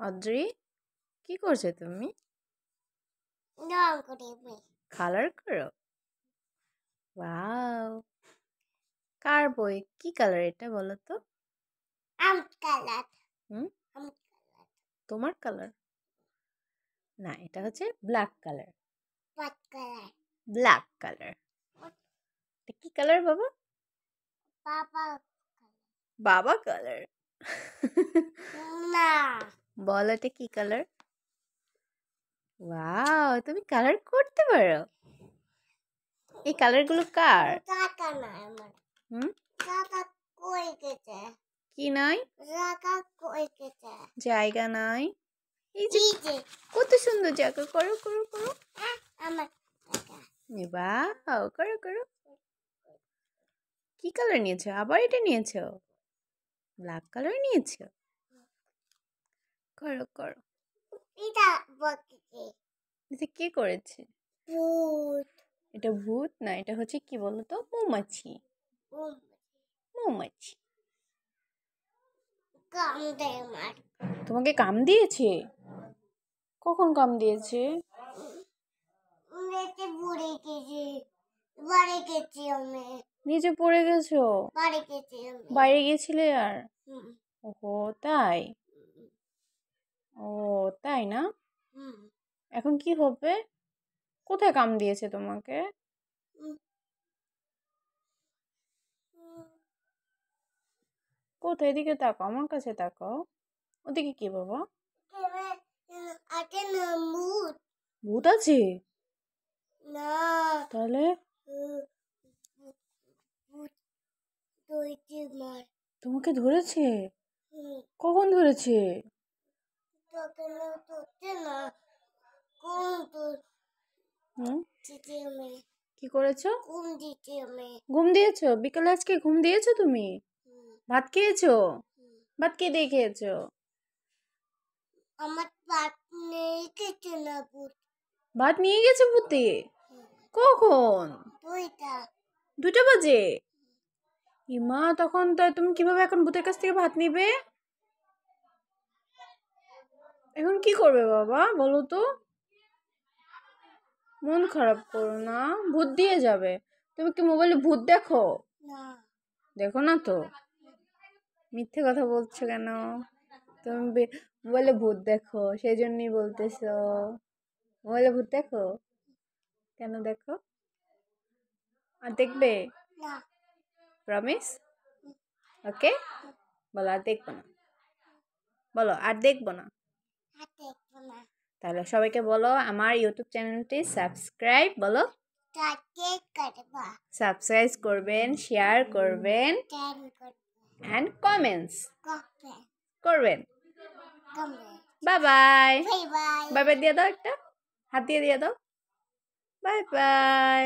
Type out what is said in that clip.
অদ্রি, কি করছো তুমি? রং করি আমি। কালার করো? ওয়াও, কার বই? কি কালার এটা বলো তো? আম কালার। হুম, আম তোমার কালার না, এটা হচ্ছে ব্ল্যাক কালার। পাট কালার। Black colour. এটা কি কালার বাবা? বাবা বাবা কালার। না। বলো এটা কি কালার? ওয়াও, তুমি কালার করতে পারো? এই কালারগুলো কার? কাকা না আমার। হুম, কাকা কই গেছে? কি নাই? কাকা কই গেছে? জায়গা নাই। এই যে এই যে কত সুন্দর জায়গা, করো করো করো। আমার কাকা। বাহ, করো করো। কি কালার নিয়েছো? আবার এটা নিয়েছো? ব্ল্যাক কালার নিয়েছো? করো করো। এটা বকছে। এটা কে করেছে? ভূত। এটা ভূত না, এটা হচ্ছে কি বলতো, মৌমাছি। উম, মৌমাছি কাম দেয় আমার। তোমাকে কাম দিয়েছে? কখন কাম দিয়েছে? মেয়েতে বুড়ে গেছে। বাড়ি গেছি আমি। নিচে পড়ে গেছো? বাড়ি গেছি আমি। বাইরে গেছিলে আর? হুম, ওহো, তাই? হুম, ও, তাই না? হুম, এখন কি হবে? কোথায় কাম দিয়েছে তোমাকে? হুম, হুম। কোথায়? এদিকে তাকাও, আমার কাছে তাকাও। ওদিকে কি বাবা? আগে না ভূত। ভূত আছে? না। তাহলে ভূত ধরেছে মার। তোমাকে ধরেছে? হুম, কখন ধরেছে? তোকে না ধরছে না। কোন হুম, দিতে আমি। কি করেছো? কোন দিতে আমি। ঘুম দিয়েছো? বিকালে আজকে ঘুম দিয়েছো তুমি? হুম, ভাত খেয়েছো? হুম। ভাত কে দিয়ে খেয়েছো? আমার পাট নেই কিছু না ভূত। ভাত নিয়ে গেছে ভূতে? হুম, কখন? দুইটা। 2টা বাজে? ইমা, তখন তো তুমি কিভাবে এখন ভূতের কাছ থেকে ভাত নিবে? এখন কি করবে বাবা বলো তো? মন খারাপ করো না, ভূত দিয়ে যাবে। তুমি কি মোবাইলে ভূত দেখো? না। দেখো না তো, মিথ্যে কথা বলছো কেন? তুমি মোবাইলে ভূত দেখো, সেই জন্যই বলতেছো। মোবাইলে ভূত দেখো? কেন দেখো? আর দেখবে? না। প্রমিস? ওকে, বলো আর দেখবো না। বলো আর দেখবো না। হাতে না। তাহলে সবাইকে বলো আমার ইউটিউব চ্যানেলটি সাবস্ক্রাইব, বলো তাকে করবা। সাবস্ক্রাইব করবেন, শেয়ার করবেন কেন করবে? অ্যান্ড কমেন্টস করবে। করবেন। করবে। Bye bye. Bye bye. Bye bye দিয়ে দাও, একটা হাত দিয়ে দাও। Bye bye.